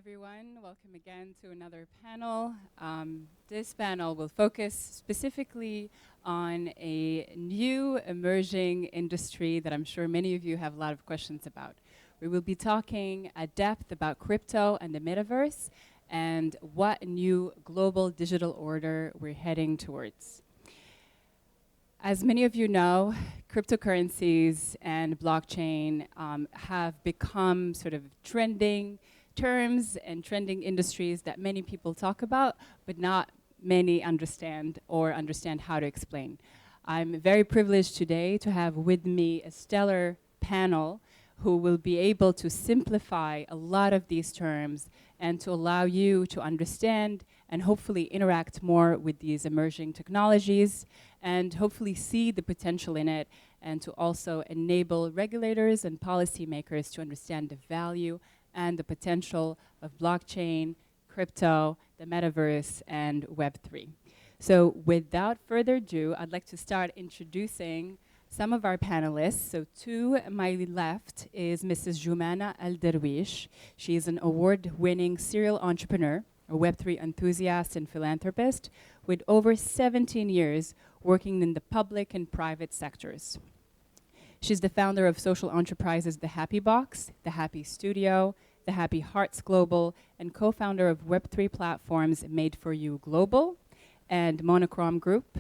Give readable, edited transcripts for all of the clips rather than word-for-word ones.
everyone. Welcome again to another panel. This panel will focus specifically on a new emerging industry that I'm sure many of you have a lot of questions about. We will be talking at depth about crypto and the metaverse and what new global digital order we're heading towards. As many of you know, cryptocurrencies and blockchain have become sort of trending terms and trending industries that many people talk about, but not many understand or understand how to explain. I'm very privileged today to have with me a stellar panel who will be able to simplify a lot of these terms and to allow you to understand and hopefully interact more with these emerging technologies and hopefully see the potential in it, and to also enable regulators and policymakers to understand the value and the potential of blockchain, crypto, the metaverse, and Web3. So without further ado, I'd like to start introducing some of our panelists. So to my left is Mrs. Joumana Al-Derwish. She is an award-winning serial entrepreneur, a Web3 enthusiast and philanthropist with over 17 years working in the public and private sectors. She's the founder of social enterprises The Happy Box, The Happy Studio, The Happy Hearts Global, and co-founder of Web3 platforms Made for You Global and Monochrome Group.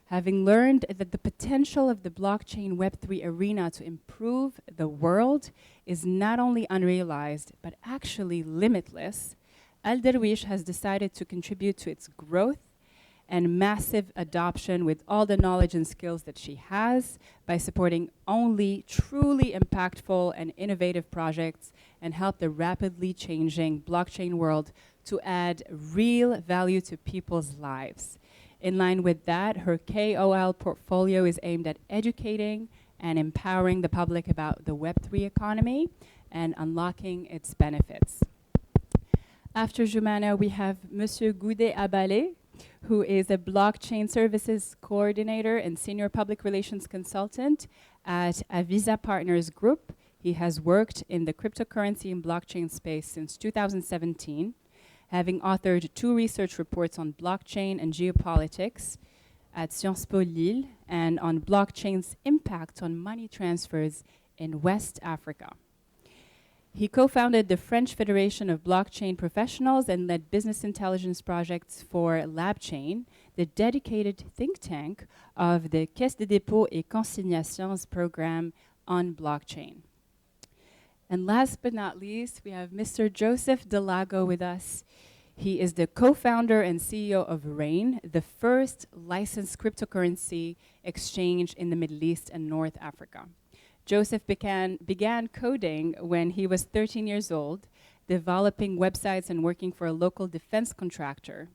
Having learned that the potential of the blockchain Web3 arena to improve the world is not only unrealized, but actually limitless, Al-Derwish has decided to contribute to its growth and massive adoption with all the knowledge and skills that she has by supporting only truly impactful and innovative projects and help the rapidly changing blockchain world to add real value to people's lives. In line with that, her KOL portfolio is aimed at educating and empowering the public about the Web3 economy and unlocking its benefits. After Joumana, we have Monsieur Goudet Abalé, who is a blockchain services coordinator and senior public relations consultant at Avisa Partners Group. He has worked in the cryptocurrency and blockchain space since 2017, having authored 2 research reports on blockchain and geopolitics at Sciences Po Lille and on blockchain's impact on money transfers in West Africa. He co-founded the French Federation of Blockchain Professionals and led business intelligence projects for LabChain, the dedicated think tank of the Caisse de dépôt et consignations program on blockchain. And last but not least, we have Mr. Joseph Delago with us. He is the co-founder and CEO of Rain, the first licensed cryptocurrency exchange in the Middle East and North Africa. Joseph began coding when he was 13 years old, developing websites and working for a local defense contractor.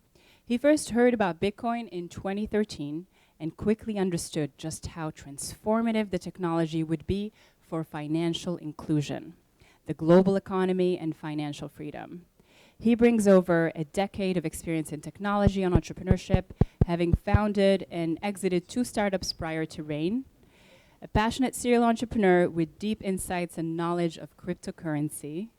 He first heard about Bitcoin in 2013 and quickly understood just how transformative the technology would be for financial inclusion, the global economy, and financial freedom. He brings over a decade of experience in technology and entrepreneurship, having founded and exited 2 startups prior to Rain. A passionate serial entrepreneur with deep insights and knowledge of cryptocurrency,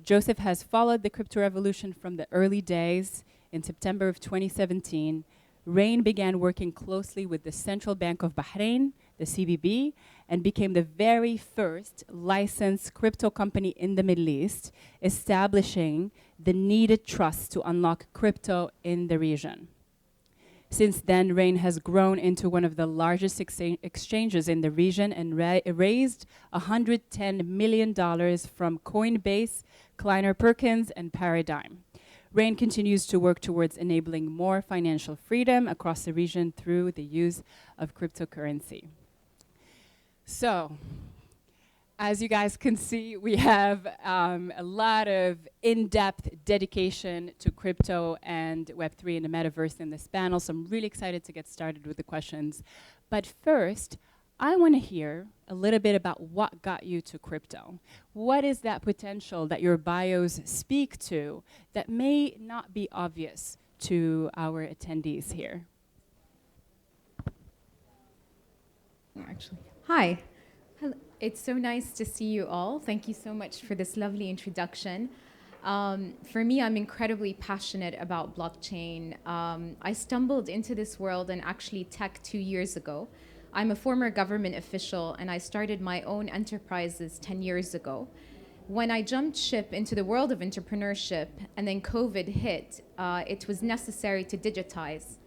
Joseph has followed the crypto revolution from the early days. In September of 2017, Rain began working closely with the Central Bank of Bahrain, the CBB, and became the very first licensed crypto company in the Middle East, establishing the needed trust to unlock crypto in the region. Since then, Rain has grown into one of the largest exchanges in the region and raised $110 million from Coinbase, Kleiner Perkins, and Paradigm. Rain continues to work towards enabling more financial freedom across the region through the use of cryptocurrency. So, as you guys can see, we have a lot of in-depth dedication to crypto and Web3 and the metaverse in this panel, so I'm really excited to get started with the questions. But first, I want to hear a little bit about what got you to crypto. What is that potential that your bios speak to that may not be obvious to our attendees here? Actually, hi. Hello. It's so nice to see you all. Thank you so much for this lovely introduction. For me, I'm incredibly passionate about blockchain. I stumbled into this world and actually tech 2 years ago. I'm a former government official and I started my own enterprises 10 years ago. When I jumped ship into the world of entrepreneurship and then COVID hit, it was necessary to digitize.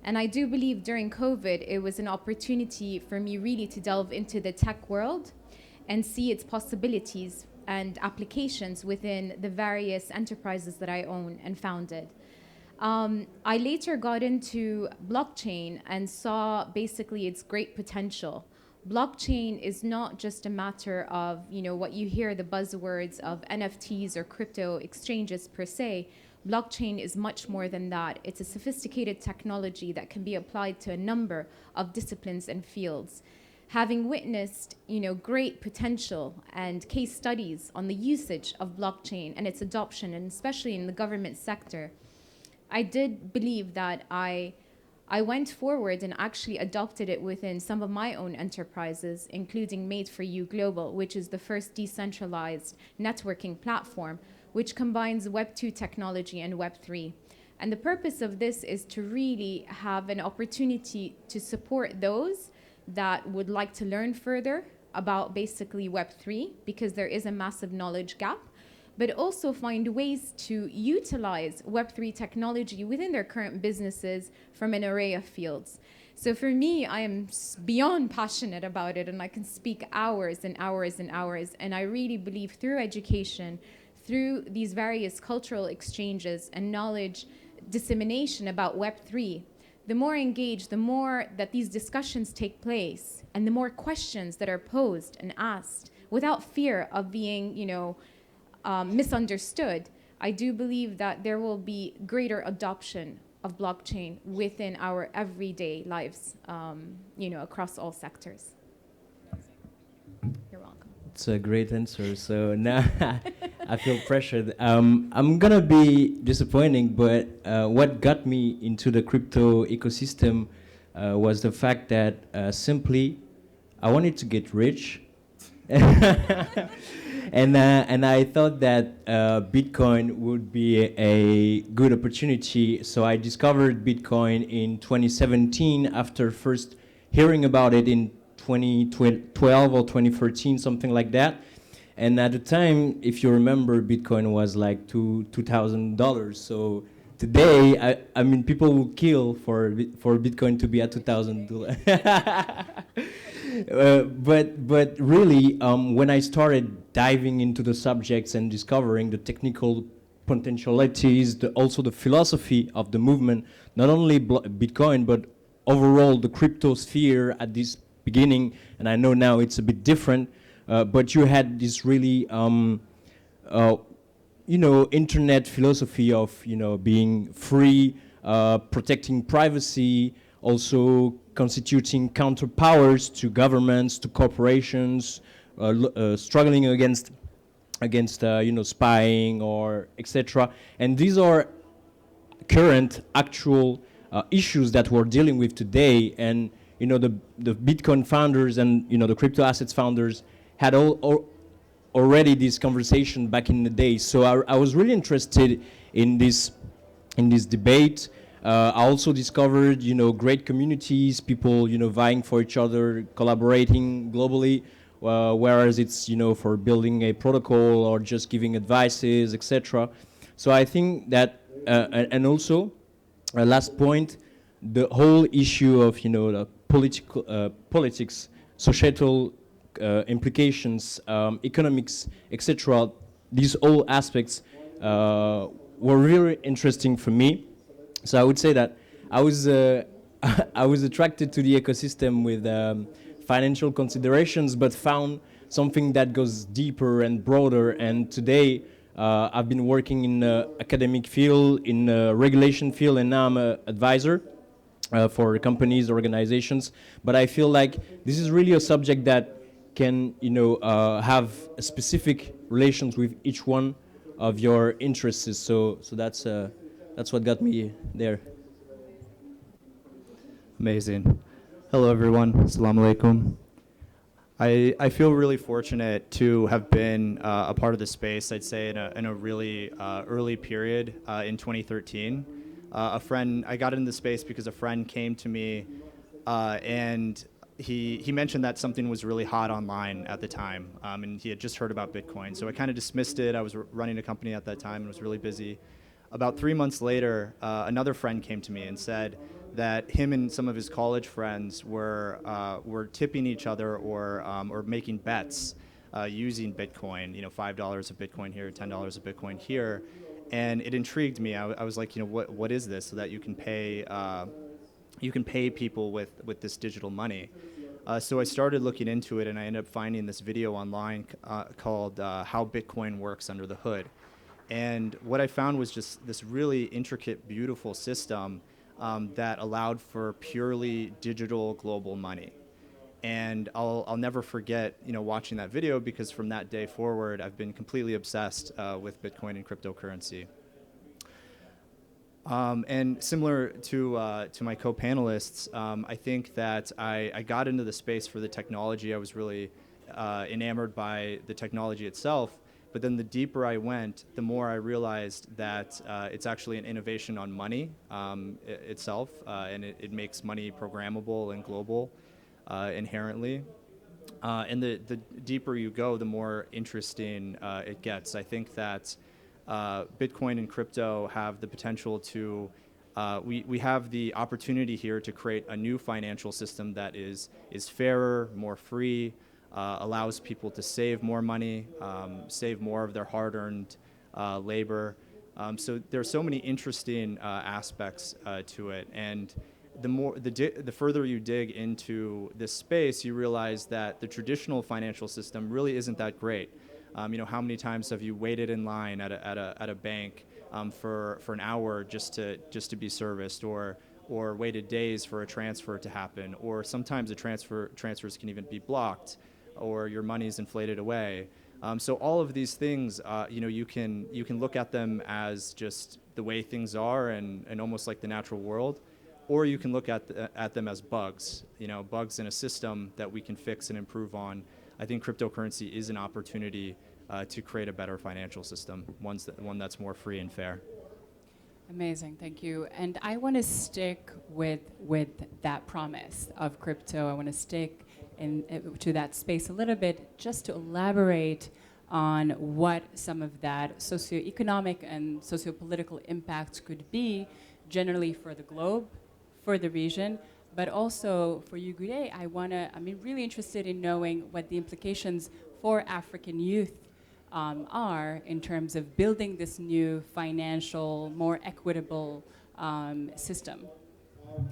And I do believe during COVID, it was an opportunity for me really to delve into the tech world and see its possibilities and applications within the various enterprises that I own and founded. I later got into blockchain and saw basically its great potential. Blockchain is not just a matter of, what you hear the buzzwords of NFTs or crypto exchanges per se. Blockchain is much more than that. It's a sophisticated technology that can be applied to a number of disciplines and fields. Having witnessed, great potential and case studies on the usage of blockchain and its adoption, and especially in the government sector, I did believe that I went forward and actually adopted it within some of my own enterprises, including Made for You Global, which is the first decentralized networking platform, which combines Web 2 technology and Web 3. And the purpose of this is to really have an opportunity to support those that would like to learn further about basically Web 3, because there is a massive knowledge gap, but also find ways to utilize Web 3 technology within their current businesses from an array of fields. So for me, I am beyond passionate about it, and I can speak hours and hours and hours. And I really believe through education, through these various cultural exchanges and knowledge dissemination about Web 3, the more engaged, the more that these discussions take place, and the more questions that are posed and asked without fear of being, misunderstood, I do believe that there will be greater adoption of blockchain within our everyday lives, across all sectors. You're welcome. It's a great answer. So now I feel pressured. I'm gonna be disappointing, but what got me into the crypto ecosystem was the fact that simply I wanted to get rich, and I thought that Bitcoin would be a good opportunity. So I discovered Bitcoin in 2017 after first hearing about it in 2012 or 2013, something like that. And at the time, if you remember, Bitcoin was like $2,000. So today, I mean, people will kill for Bitcoin to be at $2,000. But really, when I started diving into the subjects and discovering the technical potentialities, also the philosophy of the movement, not only Bitcoin, but overall the crypto sphere at this beginning, and I know now it's a bit different, but you had this really, internet philosophy of, being free, protecting privacy, also constituting counterpowers to governments, to corporations, struggling against spying or etc. And these are current, actual issues that we're dealing with today. And the Bitcoin founders and the crypto assets founders had already this conversation back in the day. So I was really interested in this debate. I also discovered great communities, people vying for each other, collaborating globally, whereas it's for building a protocol or just giving advices, etc. So I think that and also last point, the whole issue of the politics, societal implications, economics, etc. These all aspects were really interesting for me. So I would say that I was I was attracted to the ecosystem with financial considerations, but found something that goes deeper and broader. And today I've been working in the academic field, in the regulation field, and now I'm an advisor for companies, organizations. But I feel like this is really a subject that can, have specific relations with each one of your interests. So that's what got me there. Amazing. Hello, everyone. Assalamu alaikum. I feel really fortunate to have been a part of the space, I'd say, in a really early period in 2013. I got into the space because a friend came to me and he mentioned that something was really hot online at the time, and he had just heard about Bitcoin. So I kind of dismissed it. I was running a company at that time and was really busy. About 3 months later, another friend came to me and said that him and some of his college friends were tipping each other or making bets using Bitcoin. $5 of Bitcoin here, $10 of Bitcoin here, and it intrigued me. I was like, what is this? So that you can pay people with this digital money. So I started looking into it, and I ended up finding this video online called "How Bitcoin Works Under the Hood." And what I found was just this really intricate, beautiful system that allowed for purely digital global money. And I'll never forget, watching that video, because from that day forward, I've been completely obsessed with Bitcoin and cryptocurrency. And similar to my co-panelists, I think that I got into the space for the technology. I was really enamored by the technology itself. But then the deeper I went, the more I realized that it's actually an innovation on money itself, and it makes money programmable and global inherently. And the deeper you go, the more interesting it gets. I think that Bitcoin and crypto have the potential to, we have the opportunity here to create a new financial system that is fairer, more free, allows people to save more money, save more of their hard-earned labor. So there are so many interesting aspects to it, and the further you dig into this space, you realize that the traditional financial system really isn't that great. How many times have you waited in line at a bank for an hour just to be serviced, or waited days for a transfer to happen, or sometimes the transfers can even be blocked, or your money's inflated away. So all of these things, you can look at them as just the way things are and almost like the natural world, or you can look at them as bugs, bugs in a system that we can fix and improve on. I think cryptocurrency is an opportunity to create a better financial system, one that's more free and fair. Amazing, thank you. And I want to stick with that promise of crypto. I want to stick to that space a little bit, just to elaborate on what some of that socioeconomic and sociopolitical impacts could be, generally for the globe, for the region, but also for you, Gude. I'm really interested in knowing what the implications for African youth are in terms of building this new financial, more equitable system.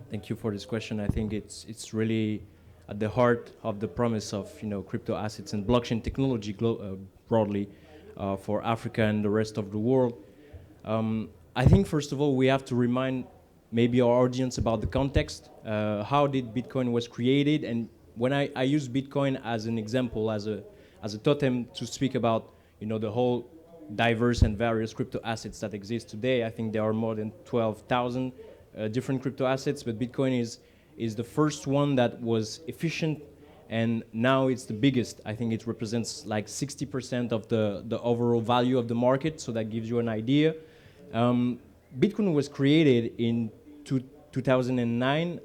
Thank you for this question. I think it's really at the heart of the promise of crypto assets and blockchain technology broadly for Africa and the rest of the world. I think first of all we have to remind maybe our audience about the context. How did Bitcoin was created? And when I use Bitcoin as an example, as a totem to speak about the whole diverse and various crypto assets that exist today, I think there are more than 12,000 different crypto assets, but Bitcoin is the first one that was efficient, and now it's the biggest. I think it represents like 60% of the overall value of the market, so that gives you an idea. Bitcoin was created in 2009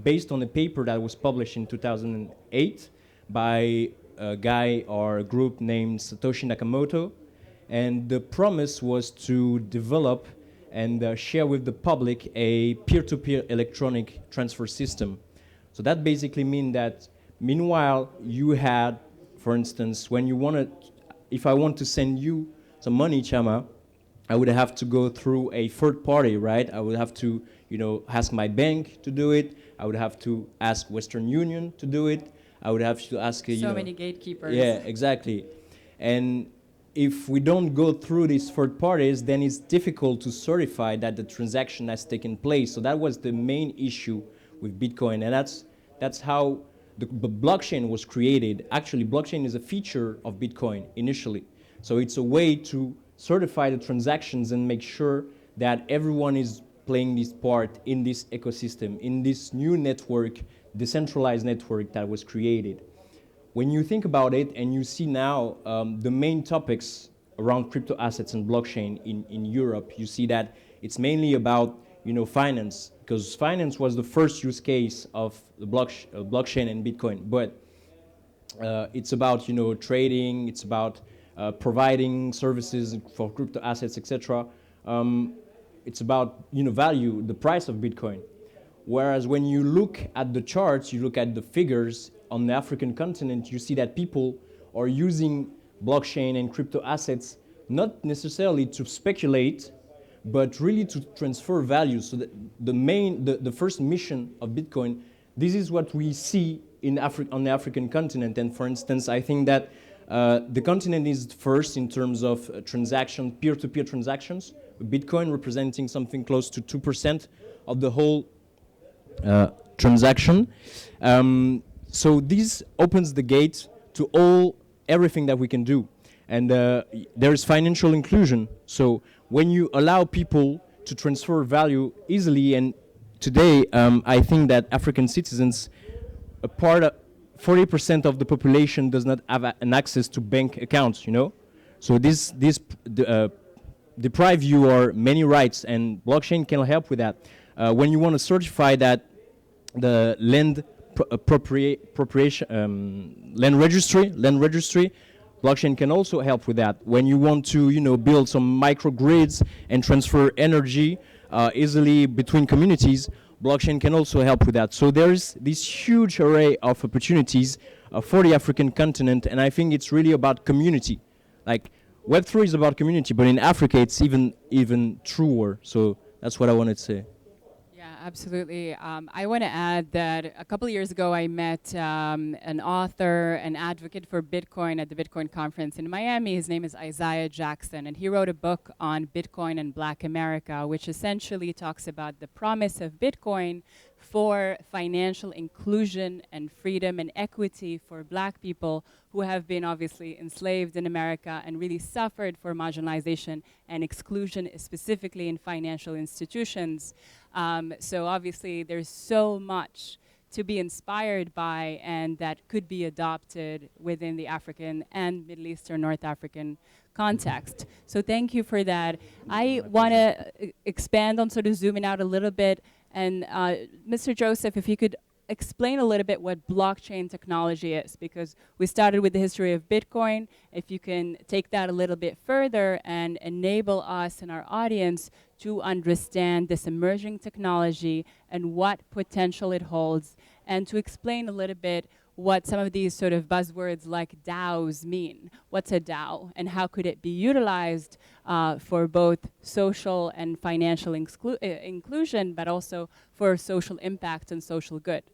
based on a paper that was published in 2008 by a guy or a group named Satoshi Nakamoto, and the promise was to develop and share with the public a peer-to-peer electronic transfer system. So that basically means that meanwhile you had, for instance, if I want to send you some money, Chama, I would have to go through a third party, right? I would have to, ask my bank to do it. I would have to ask Western Union to do it. I would have to ask, many gatekeepers. Yeah, exactly. And if we don't go through these third parties, then it's difficult to certify that the transaction has taken place. So that was the main issue with Bitcoin, and that's how the blockchain was created. Actually, blockchain is a feature of Bitcoin initially. So it's a way to certify the transactions and make sure that everyone is playing this part in this ecosystem, in this new network, decentralized network that was created. when you think about it and you see now the main topics around crypto assets and blockchain in Europe, you see that it's mainly about finance, because finance was the first use case of the blockchain and Bitcoin. But it's about trading, it's about providing services for crypto assets, etc. It's about value, the price of Bitcoin. Whereas when you look at the charts, you look at the figures on the African continent, you see that people are using blockchain and crypto assets not necessarily to speculate, but really to transfer value. So that the first mission of Bitcoin, this is what we see on the African continent. And for instance, I think that the continent is first in terms of peer-to-peer transactions, Bitcoin representing something close to 2% of the whole transaction. So this opens the gate to everything that we can do. And there is financial inclusion. So when you allow people to transfer value easily, and today I think that African citizens, 40% of the population does not have an access to bank accounts, So this deprive you of many rights, and blockchain can help with that. When you want to certify that the land registry, blockchain can also help with that. When you want to build some microgrids and transfer energy easily between communities, blockchain can also help with that. So there's this huge array of opportunities for the African continent, and I think it's really about community. Like Web3 is about community, but in Africa it's even truer. So that's what I wanted to say. Yeah, absolutely. I want to add that a couple of years ago I met an author, an advocate for Bitcoin at the Bitcoin conference in Miami. His name is Isaiah Jackson, and he wrote a book on Bitcoin and Black America, which essentially talks about the promise of Bitcoin for financial inclusion and freedom and equity for Black people who have been obviously enslaved in America and really suffered for marginalization and exclusion, specifically in financial institutions. So obviously there's so much to be inspired by and that could be adopted within the African and Middle Eastern, North African context. So thank you for that. I want to expand on sort of zooming out a little bit. And Mr. Joseph, if you could explain a little bit what blockchain technology is, because we started with the history of Bitcoin. If you can take that a little bit further and enable us and our audience to understand this emerging technology and what potential it holds, and to explain a little bit what some of these sort of buzzwords like DAOs mean. What's a DAO, and how could it be utilized for both social and financial inclusion, but also for social impact and social good?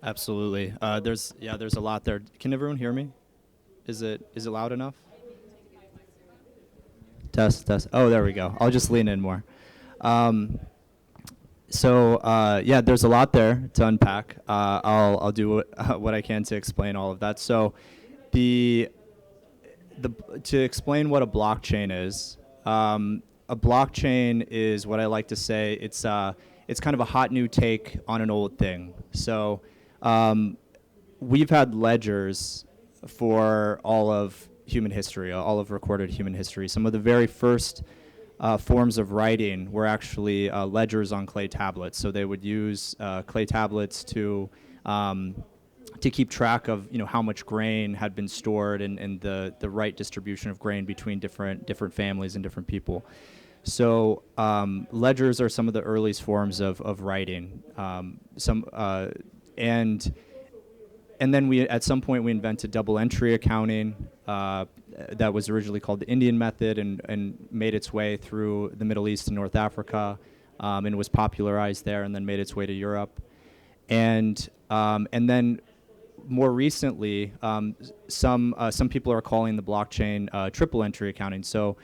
Absolutely. There's a lot there. Can everyone hear me? Is it loud enough? Test. Oh, there we go. I'll just lean in more. So there's a lot there to unpack. I'll do what I can to explain all of that. So, to explain what a blockchain is, a blockchain is what I like to say. It's kind of a hot new take on an old thing. So, we've had ledgers for all of human history, all of recorded human history. Some of the very first forms of writing were actually ledgers on clay tablets. So they would use clay tablets to keep track of how much grain had been stored and the right distribution of grain between different families and different people. So ledgers are some of the earliest forms of writing. And then at some point we invented double entry accounting. That was originally called the Indian method and made its way through the Middle East and North Africa, and was popularized there and then made its way to Europe. And then more recently, some people are calling the blockchain triple entry accounting. So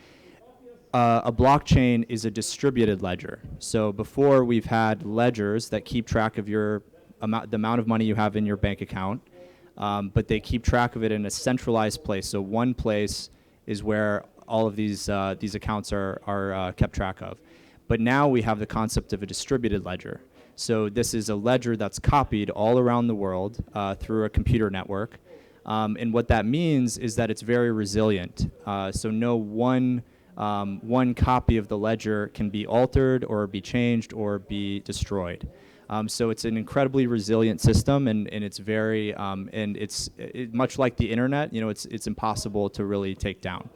a blockchain is a distributed ledger. So before we've had ledgers that keep track of the amount of money you have in your bank account, but they keep track of it in a centralized place. So one place is where all of these accounts are kept track of. But now we have the concept of a distributed ledger. So this is a ledger that's copied all around the world through a computer network. And what that means is that it's very resilient. So no one copy of the ledger can be altered or be changed or be destroyed. So it's an incredibly resilient system, and it's very and it's much like the internet. You know, it's impossible to really take down.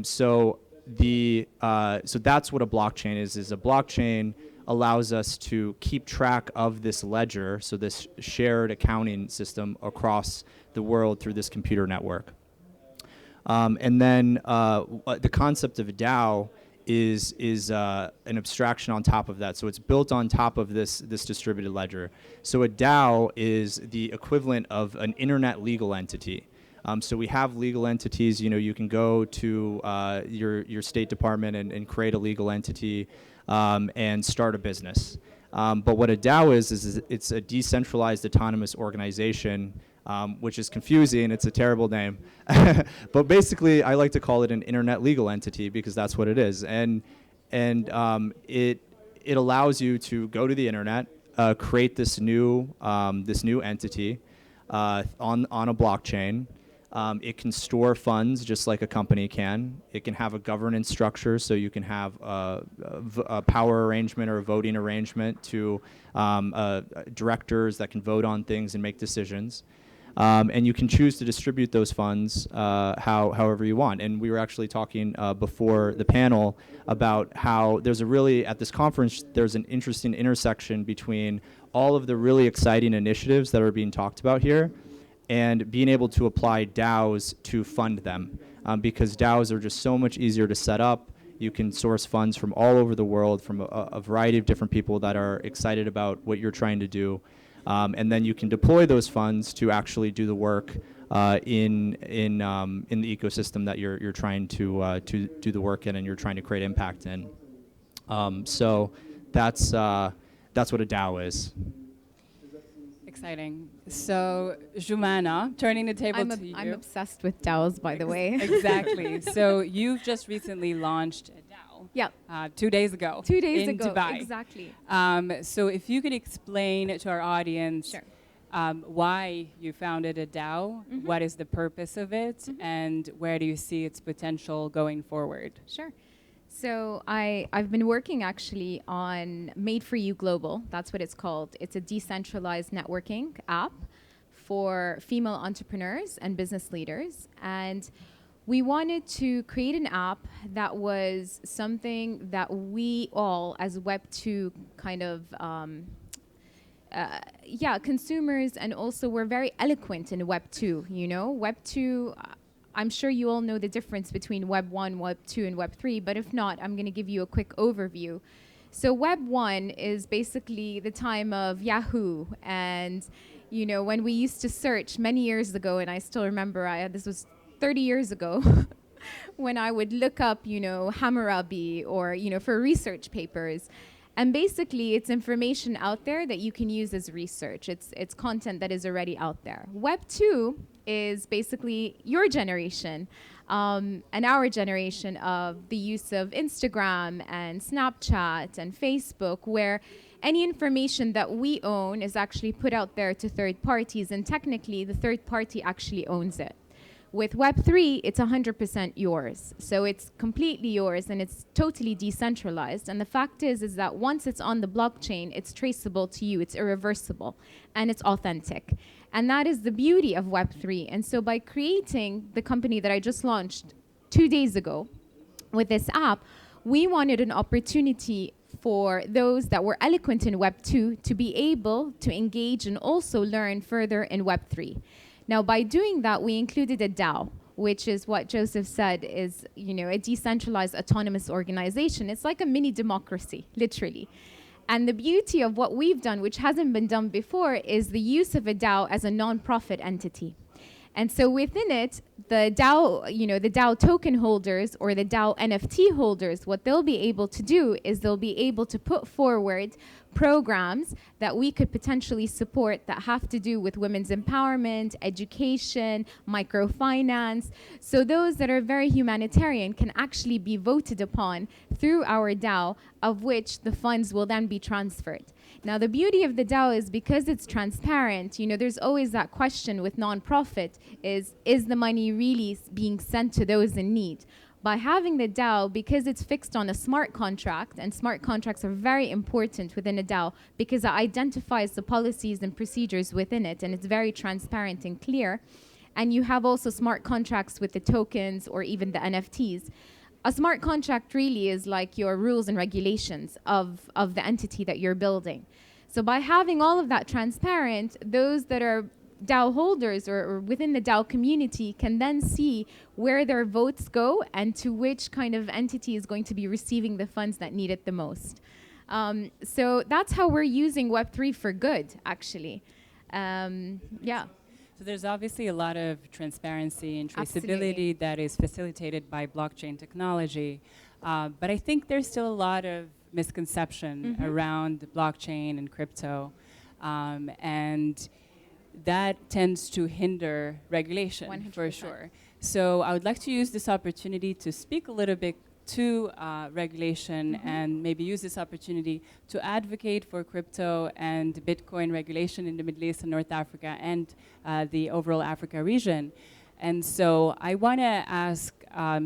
So that's what a blockchain is. Is a blockchain allows us to keep track of this ledger, so this shared accounting system across the world through this computer network. And then the concept of a DAO is an abstraction on top of that. So it's built on top of this distributed ledger. So a DAO is the equivalent of an internet legal entity. So we have legal entities. You know, you can go to your State Department and create a legal entity and start a business. But what a DAO is it's a decentralized autonomous organization, which is confusing. It's a terrible name. But basically, I like to call it an internet legal entity because that's what it is. And it allows you to go to the internet, create this new entity on a blockchain. It can store funds just like a company can. It can have a governance structure, so you can have a power arrangement or a voting arrangement to directors that can vote on things and make decisions. And you can choose to distribute those funds however you want. And we were actually talking before the panel about how at this conference, there's an interesting intersection between all of the really exciting initiatives that are being talked about here and being able to apply DAOs to fund them, because DAOs are just so much easier to set up. You can source funds from all over the world from a variety of different people that are excited about what you're trying to do, and then you can deploy those funds to actually do the work in the ecosystem that you're trying to do the work in and you're trying to create impact in. So that's what a DAO is. Exciting. So, Jumana, turning the table to you. I'm obsessed with DAOs, by the way. Exactly. So, you've just recently launched a DAO. Yeah. 2 days ago. 2 days in ago. Dubai. Exactly. So, if you could explain to our audience Sure. Why you founded a DAO, what is the purpose of it, and where do you see its potential going forward? Sure. So I've been working actually on Made for You Global. That's what it's called. It's a decentralized networking app for female entrepreneurs and business leaders. And we wanted to create an app that was something that we all, as Web2 kind of, consumers, and also we're very eloquent in Web2, you know? Web2... I'm sure you all know the difference between Web 1, Web 2, and Web 3, but if not, I'm going to give you a quick overview. So Web 1 is basically the time of Yahoo, and you know, when we used to search many years ago, and I still remember this was 30 years ago, when I would look up, you know, Hammurabi or, you know, for research papers. And basically, it's information out there that you can use as research. It's content that is already out there. Web 2 is basically your generation and our generation of the use of Instagram and Snapchat and Facebook, where any information that we own is actually put out there to third parties, and technically the third party actually owns it. With Web3, it's 100% yours. So it's completely yours and it's totally decentralized. And the fact is that once it's on the blockchain, it's traceable to you, it's irreversible, and it's authentic. And that is the beauty of Web3. And so by creating the company that I just launched 2 days ago with this app, we wanted an opportunity for those that were eloquent in Web2 to be able to engage and also learn further in Web3. Now, by doing that, we included a DAO, which is what Joseph said is, you know, a decentralized autonomous organization. It's like a mini democracy, literally. And the beauty of what we've done, which hasn't been done before, is the use of a DAO as a non-profit entity. And so within it, the DAO, the DAO token holders or the DAO NFT holders, what they'll be able to do is they'll be able to put forward programs that we could potentially support that have to do with women's empowerment, education, microfinance. So those that are very humanitarian can actually be voted upon through our DAO, of which the funds will then be transferred. Now, the beauty of the DAO is because it's transparent, there's always that question with nonprofit is the money really being sent to those in need? By having the DAO, because it's fixed on a smart contract, and smart contracts are very important within a DAO because it identifies the policies and procedures within it, and it's very transparent and clear. And you have also smart contracts with the tokens or even the NFTs. A smart contract really is like your rules and regulations of the entity that you're building. So by having all of that transparent, those that are DAO holders or within the DAO community can then see where their votes go and to which kind of entity is going to be receiving the funds that need it the most. So that's how we're using Web3 for good, actually. Yeah. So there's obviously a lot of transparency and traceability Absolutely. that is facilitated by blockchain technology. But I think there's still a lot of misconception around blockchain and crypto. And that tends to hinder regulation 100%. for sure. So I would like to use this opportunity to speak a little bit to regulation and maybe use this opportunity to advocate for crypto and Bitcoin regulation in the Middle East and North Africa and the overall Africa region. And so I want to ask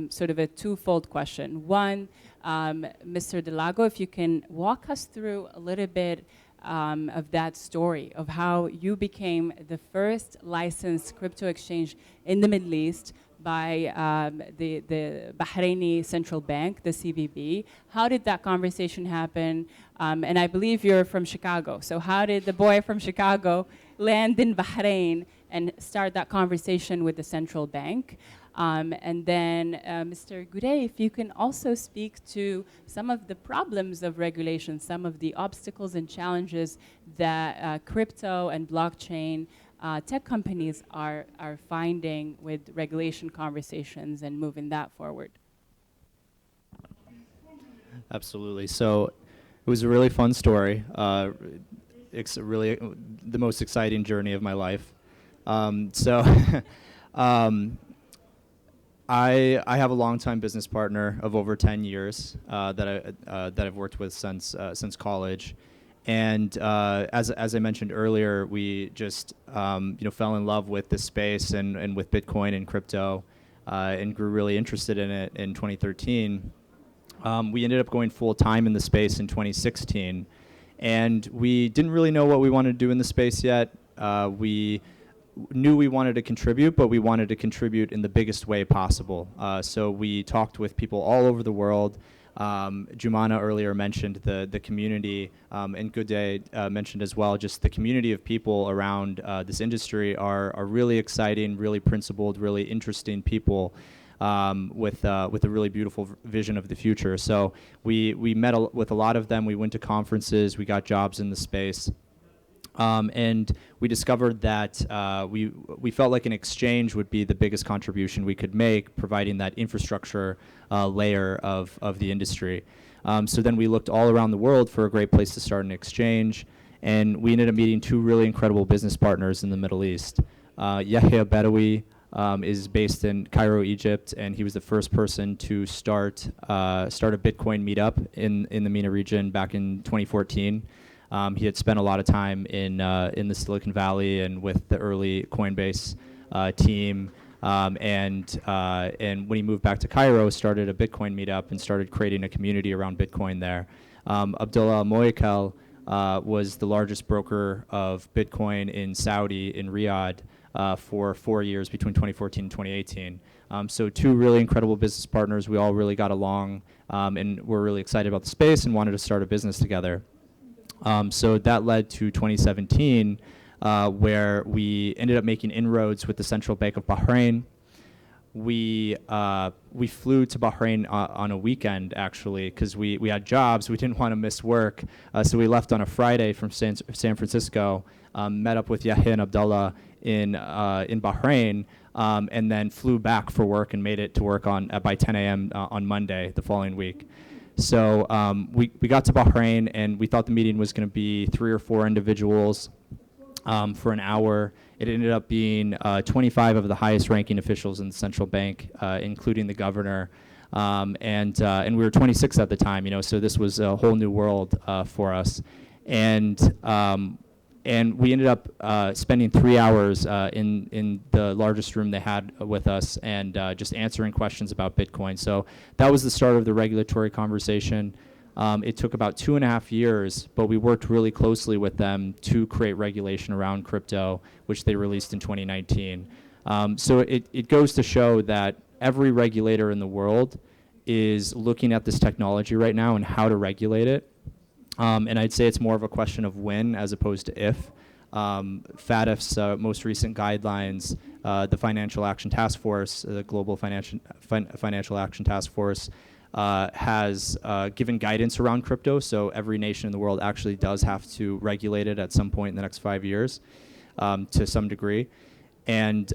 sort of a twofold question. One, Mr. Delago, if you can walk us through a little bit of that story of how you became the first licensed crypto exchange in the Middle East by the Bahraini Central Bank, the CBB. How did that conversation happen? And I believe you're from Chicago. So how did the boy from Chicago land in Bahrain and start that conversation with the central bank? And then, Mr. Gouret, if you can also speak to some of the problems of regulation, some of the obstacles and challenges that crypto and blockchain tech companies are finding with regulation conversations and moving that forward. Absolutely. So it was a really fun story. It's really the most exciting journey of my life. I have a longtime business partner of over 10 years that I've worked with since college, and as I mentioned earlier, we just fell in love with this space and with Bitcoin and crypto, and grew really interested in it in 2013. We ended up going full time in the space in 2016, and we didn't really know what we wanted to do in the space yet. We knew we wanted to contribute, but we wanted to contribute in the biggest way possible. So we talked with people all over the world. Jumana earlier mentioned the community, and Goudet mentioned as well, just the community of people around this industry are really exciting, really principled, really interesting people with a really beautiful vision of the future. So we met with a lot of them. We went to conferences. We got jobs in the space. And we discovered that we felt like an exchange would be the biggest contribution we could make, providing that infrastructure layer of the industry. So then we looked all around the world for a great place to start an exchange, and we ended up meeting two really incredible business partners in the Middle East. Yahya Badawi is based in Cairo, Egypt, and he was the first person to start a Bitcoin meetup in the MENA region back in 2014. He had spent a lot of time in the Silicon Valley and with the early Coinbase team, and when he moved back to Cairo, started a Bitcoin meetup and started creating a community around Bitcoin there. Abdullah Moikel was the largest broker of Bitcoin in Saudi, in Riyadh, for 4 years between 2014 and 2018. So two really incredible business partners. We all really got along, and were really excited about the space and wanted to start a business together. So that led to 2017, where we ended up making inroads with the Central Bank of Bahrain. We flew to Bahrain on a weekend, actually, because we had jobs. We didn't want to miss work. So we left on a Friday from San Francisco, met up with Yahya and Abdullah in Bahrain, and then flew back for work and made it to work on by 10 a.m. On Monday the following week. So we got to Bahrain, and we thought the meeting was going to be 3 or 4 individuals for an hour. It ended up being 25 of the highest ranking officials in the central bank, including the governor. And we were 26 at the time, so this was a whole new world for us. And we ended up spending 3 hours in the largest room they had with us, and just answering questions about Bitcoin. So that was the start of the regulatory conversation. It took about 2.5 years, but we worked really closely with them to create regulation around crypto, which they released in 2019. So it goes to show that every regulator in the world is looking at this technology right now and how to regulate it. And I'd say it's more of a question of when as opposed to if. FATF's most recent guidelines, the Financial Action Task Force, the Global Financial Action Task Force, has given guidance around crypto. So every nation in the world actually does have to regulate it at some point in the next 5 years, to some degree. And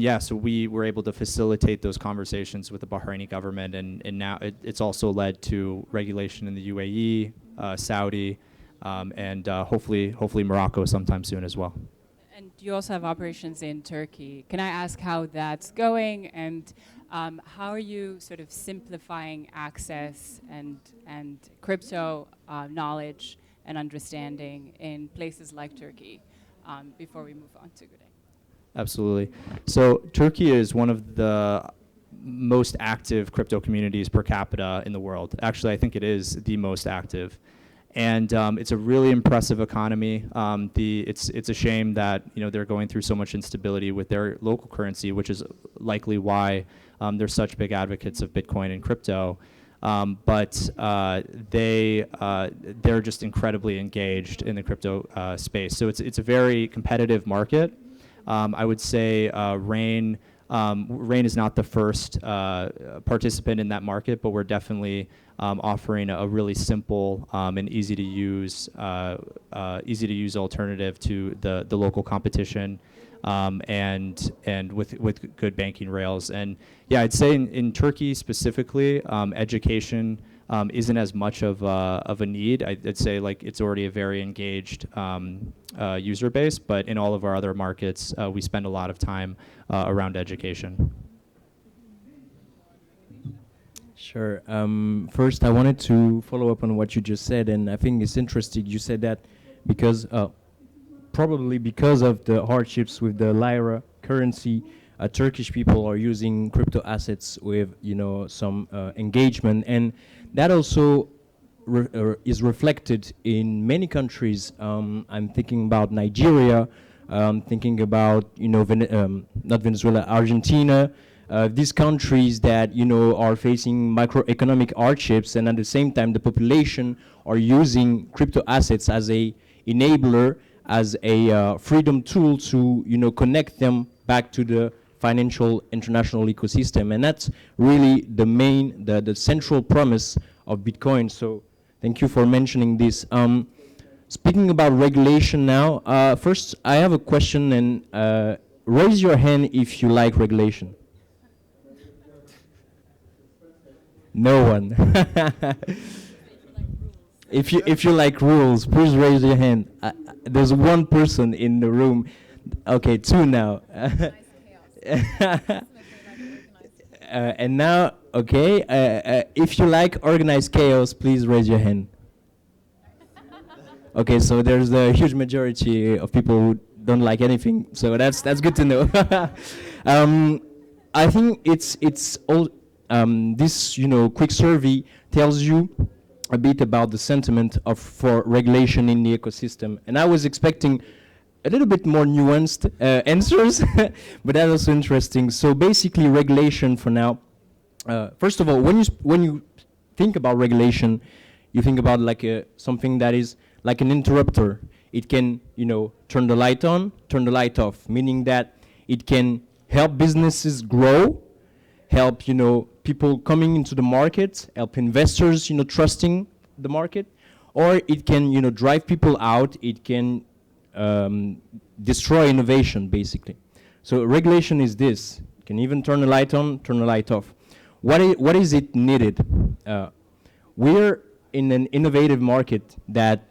yeah, so we were able to facilitate those conversations with the Bahraini government, and now it's also led to regulation in the UAE, Saudi, and hopefully Morocco sometime soon as well. And you also have operations in Turkey. Can I ask how that's going, and how are you sort of simplifying access and crypto knowledge and understanding in places like Turkey before we move on to Goudet? Absolutely. So Turkey is one of the most active crypto communities per capita in the world. Actually, I think it is the most active. And it's a really impressive economy. It's a shame that they're going through so much instability with their local currency, which is likely why they're such big advocates of Bitcoin and crypto. But they're just incredibly engaged in the crypto space. So it's a very competitive market. I would say Rain is not the first participant in that market, but we're definitely offering a really simple and easy to use alternative to the local competition, and with good banking rails. And yeah, I'd say in Turkey specifically, education isn't as much of a need. I'd say it's already a very engaged user base, but in all of our other markets, we spend a lot of time around education. Sure. First, I wanted to follow up on what you just said, and I think it's interesting. You said that because probably because of the hardships with the lira currency, Turkish people are using crypto assets with some engagement, and that also is reflected in many countries. I'm thinking about Nigeria, thinking about not Venezuela, Argentina. These countries that are facing macroeconomic hardships, and at the same time the population are using crypto assets as a enabler, as a freedom tool to connect them back to the financial international ecosystem. And that's really the central premise of Bitcoin. So thank you for mentioning this. Speaking about regulation now, first I have a question, and raise your hand if you like regulation. No one. If you like rules, please raise your hand. There's one person in the room. Okay, 2 now. And now, okay, if you like organized chaos, please raise your hand. Okay, so there's a huge majority of people who don't like anything, so that's good to know. I think it's all. This quick survey tells you a bit about the sentiment for regulation in the ecosystem, and I was expecting a little bit more nuanced answers, but that's also interesting. So basically, regulation for now. First of all, when you think about regulation, you think about something that is like an interrupter. It can turn the light on, turn the light off, meaning that it can help businesses grow, help people coming into the market, help investors trusting the market, or it can drive people out. It can destroy innovation basically. So regulation is this. You can even turn the light on, turn the light off. What is it needed? We're in an innovative market that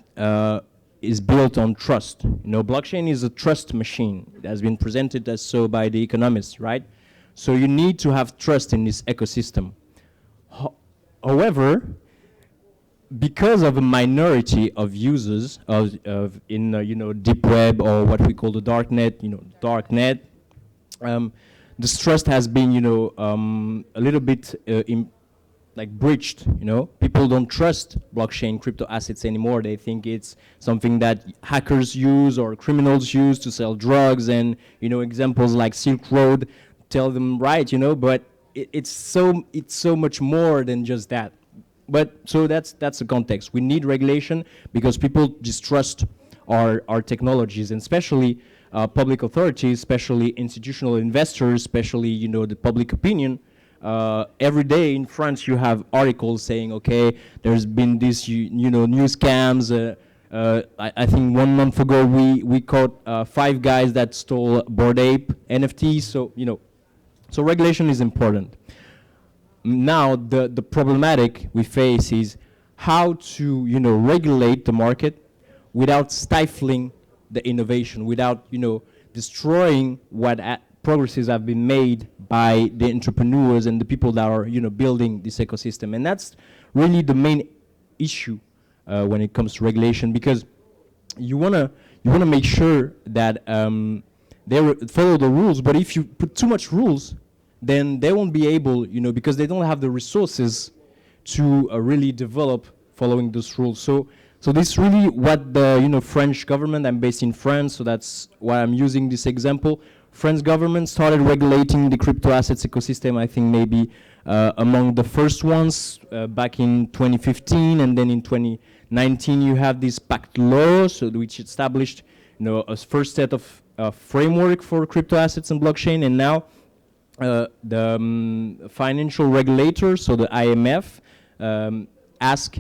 is built on trust. You know, blockchain is a trust machine. It has been presented as so by the economists, right? So you need to have trust in this ecosystem. However, because of a minority of users in deep web, or what we call the dark net, this trust has been a little bit breached. People don't trust blockchain crypto assets anymore. They think it's something that hackers use or criminals use to sell drugs, and examples like Silk Road tell them right. But it's so much more than just that. But so that's the context. We need regulation because people distrust our technologies, and especially public authorities, especially institutional investors, especially the public opinion. Every day in France, you have articles saying, okay, there's been this new scams. I think 1 month ago we caught 5 guys that stole Bored Ape NFTs. So regulation is important. Now the problematic we face is how to regulate the market without stifling the innovation, without destroying what progresses have been made by the entrepreneurs and the people that are building this ecosystem. And that's really the main issue when it comes to regulation, because you wanna make sure that they follow the rules. But if you put too much rules, then they won't be able, because they don't have the resources to really develop following those rules. So this is really what the French government, I'm based in France, so that's why I'm using this example. French government started regulating the crypto assets ecosystem, I think maybe among the first ones back in 2015, and then in 2019 you have this Pact law, so which established a first set of framework for crypto assets and blockchain, and now the financial regulator, so the IMF, ask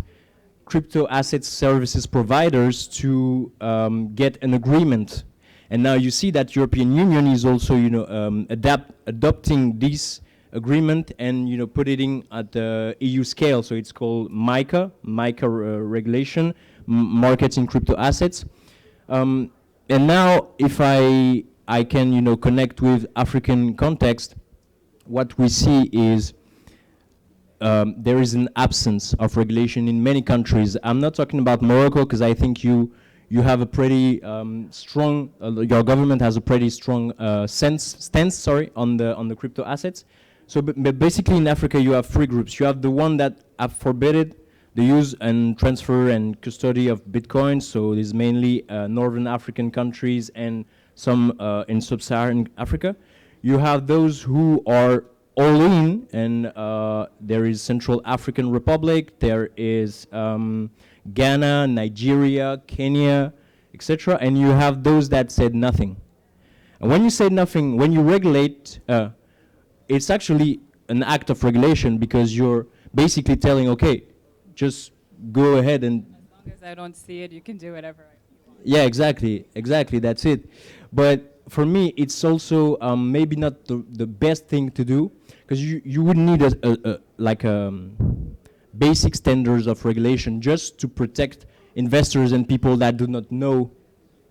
crypto assets services providers to get an agreement. And now you see that European Union is also adopting this agreement and put it in at the EU scale. So it's called MiCA regulation, markets in crypto assets. And now if I can connect with African context, what we see is there is an absence of regulation in many countries. I'm not talking about Morocco, because I think you have a pretty strong, your government has a pretty strong stance on the crypto assets. So but basically in Africa you have 3 groups. You have the one that have forbidden the use and transfer and custody of Bitcoin. So there's mainly Northern African countries and some in Sub-Saharan Africa. You have those who are all in, and there is Central African Republic, there is Ghana, Nigeria, Kenya, etc. And you have those that said nothing. And when you say nothing, when you regulate, it's actually an act of regulation, because you're basically telling, okay, just go ahead and... As long as I don't see it, you can do whatever I want. Yeah, exactly, that's it. But for me, it's also maybe not the best thing to do, because you would need basic standards of regulation just to protect investors and people that do not know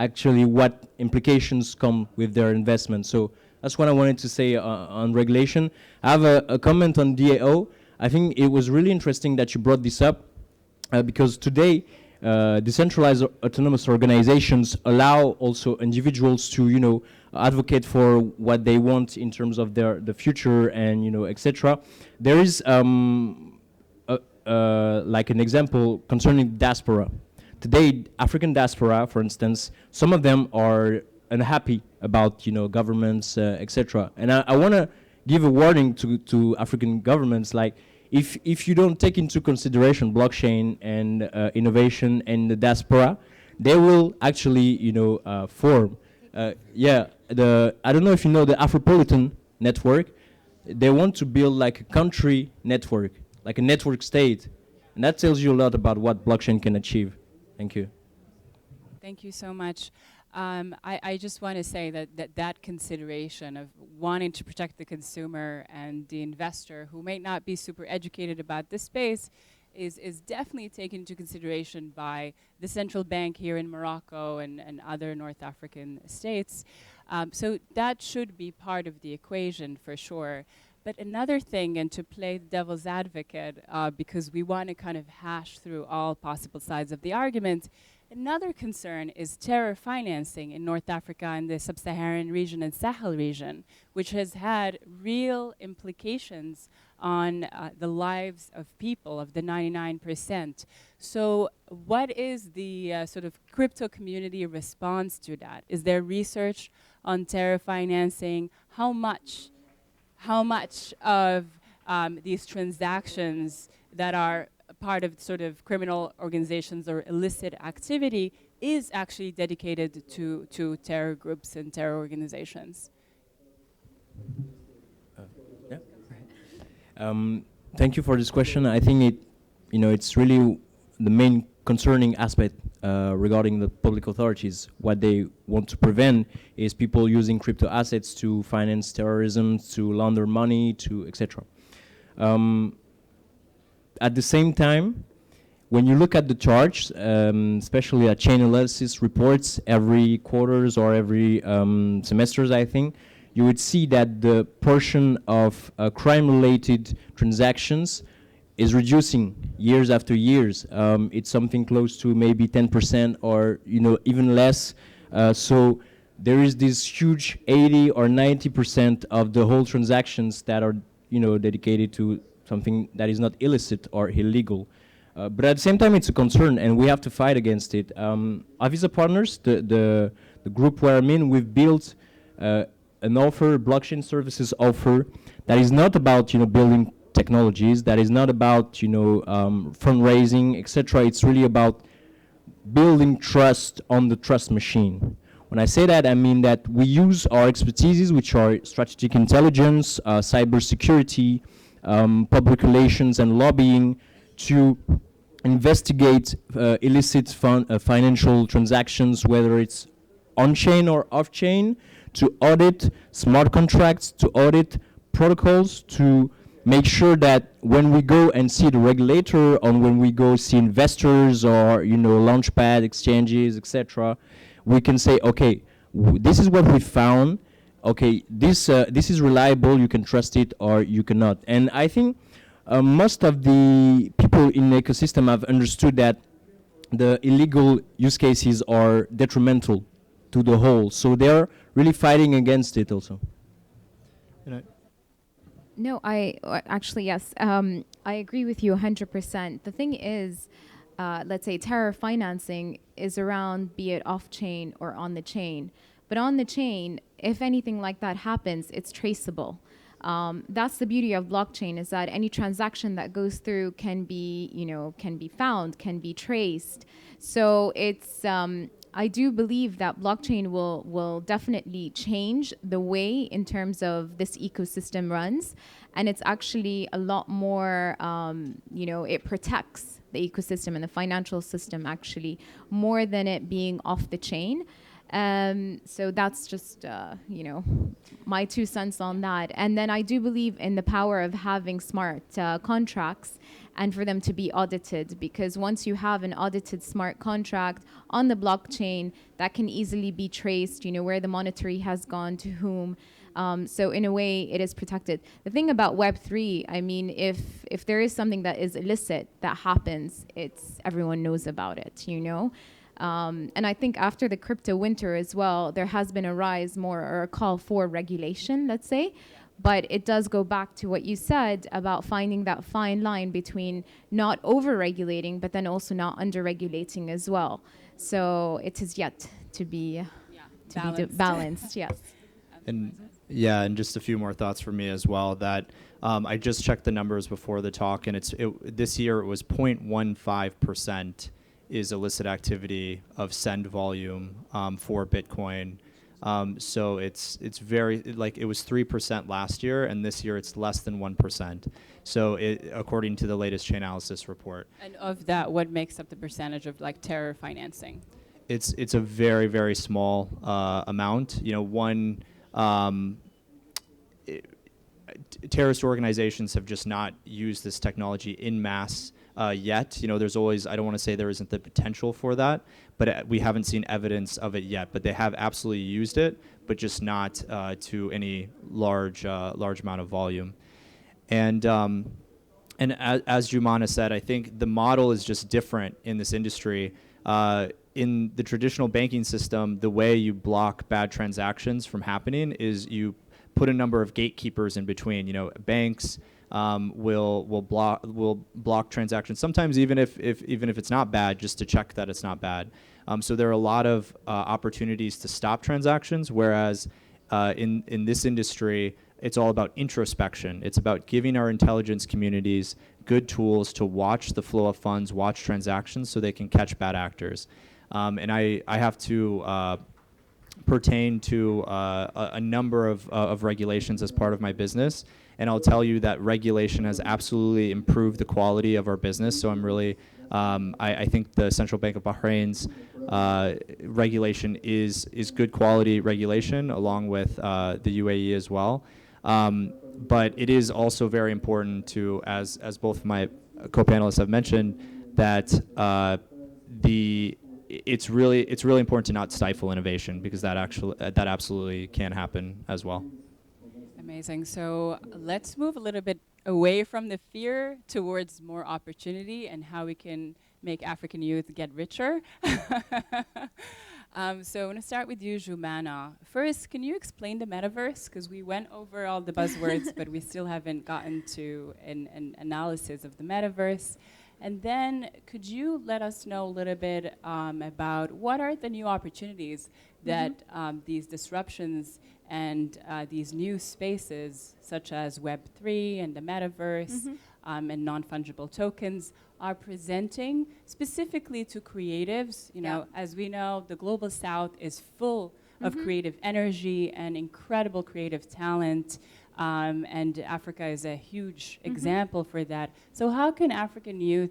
actually what implications come with their investment. So that's what I wanted to say on regulation. I have a comment on DAO. I think it was really interesting that you brought this up, because today decentralized autonomous organizations allow also individuals to advocate for what they want in terms of the future and etc. There is like an example concerning diaspora. Today, African diaspora, for instance, some of them are unhappy about governments, etc. And I want to give a warning to African governments, like if you don't take into consideration blockchain and innovation and the diaspora, they will actually form. I don't know if you know the Afropolitan network. They want to build like a country network, like a network state, and that tells you a lot about what blockchain can achieve. Thank you. Thank you so much. I just want to say that consideration of wanting to protect the consumer and the investor who may not be super educated about this space is definitely taken into consideration by the central bank here in Morocco and other North African states. So that should be part of the equation for sure. But another thing, and to play devil's advocate, because we want to kind of hash through all possible sides of the argument, another concern is terror financing in North Africa and the sub-Saharan region and Sahel region, which has had real implications on the lives of people, of the 99%. So what is the sort of crypto community response to that? Is there research on terror financing? How much of these transactions that are part of sort of criminal organizations or illicit activity is actually dedicated to terror groups and terror organizations? Thank you for this question. I think it's really the main concerning aspect regarding the public authorities. What they want to prevent is people using crypto assets to finance terrorism, to launder money, to etc. At the same time, when you look at the charts, especially at chain analysis reports every quarters or every semesters, I think, you would see that the portion of crime-related transactions is reducing years after years. It's something close to maybe 10% or even less. So there is this huge 80 or 90% of the whole transactions that are dedicated to something that is not illicit or illegal. But at the same time, it's a concern, and we have to fight against it. Avisa Partners, the group where I'm in, we've built an offer, blockchain services offer, that is not about building technologies, that is not about fundraising, etc. It's really about building trust on the trust machine. When I say that, I mean that we use our expertises, which are strategic intelligence, cybersecurity, public relations, and lobbying, to investigate illicit financial transactions, whether it's on-chain or off-chain, to audit smart contracts, to audit protocols, to make sure that when we go and see the regulator, or when we go see investors or launchpad exchanges, etc., we can say, okay, this is what we found. Okay, this is reliable. You can trust it or you cannot. And I think most of the people in the ecosystem have understood that the illegal use cases are detrimental to the whole. So they're really fighting against it also. No, actually, yes. I agree with you 100%. The thing is, let's say terror financing is around, be it off-chain or on the chain. But on the chain, if anything like that happens, it's traceable. That's the beauty of blockchain, is that any transaction that goes through can be found, can be traced. So it's, I do believe that blockchain will definitely change the way in terms of this ecosystem runs. And it's actually a lot more, it protects the ecosystem and the financial system actually more than it being off the chain. So that's just, my 2 cents on that. And then I do believe in the power of having smart contracts and for them to be audited, because once you have an audited smart contract on the blockchain, that can easily be traced, where the monetary has gone to whom. So in a way, it is protected. The thing about Web3, I mean, if there is something that is illicit that happens, everyone knows about it, And I think after the crypto winter as well, there has been a rise more, or a call for regulation, let's say. But it does go back to what you said about finding that fine line between not over-regulating, but then also not under-regulating as well. So it is yet to be balanced, yes. And just a few more thoughts for me as well. That I just checked the numbers before the talk, and this year it was 0.15% is illicit activity of send volume for Bitcoin. So it's very, it was 3% last year, and this year it's less than 1%. So according to the latest chain analysis report. And of that, what makes up the percentage of terror financing? it's a very, very small amount. You know, terrorist organizations have just not used this technology in mass yet. You know, there's always, I don't want to say there isn't the potential for that, but we haven't seen evidence of it yet. But they have absolutely used it, but just not to any large amount of volume. And as Jumana said, I think the model is just different in this industry. In the traditional banking system, the way you block bad transactions from happening is you put a number of gatekeepers in between. You know, banks will block transactions. Sometimes even if it's not bad, just to check that it's not bad. So there are a lot of opportunities to stop transactions. Whereas in this industry, it's all about introspection. It's about giving our intelligence communities good tools to watch the flow of funds, watch transactions, so they can catch bad actors. And I have to pertain to a number of regulations as part of my business. And I'll tell you that regulation has absolutely improved the quality of our business. So I'm really, I think the Central Bank of Bahrain's regulation is good quality regulation, along with the UAE as well. But it is also very important to, as both of my co-panelists have mentioned, that it's really important to not stifle innovation, because that absolutely can happen as well. Amazing. So let's move a little bit away from the fear towards more opportunity and how we can make African youth get richer. So I want to start with you, Jumana. First, can you explain the metaverse? Because we went over all the buzzwords, but we still haven't gotten to an analysis of the metaverse. And then could you let us know a little bit about what are the new opportunities that these disruptions and these new spaces, such as Web3 and the metaverse and non-fungible tokens, are presenting specifically to creatives? You know, as we know, the global south is full of creative energy and incredible creative talent. And Africa is a huge example for that. So how can African youth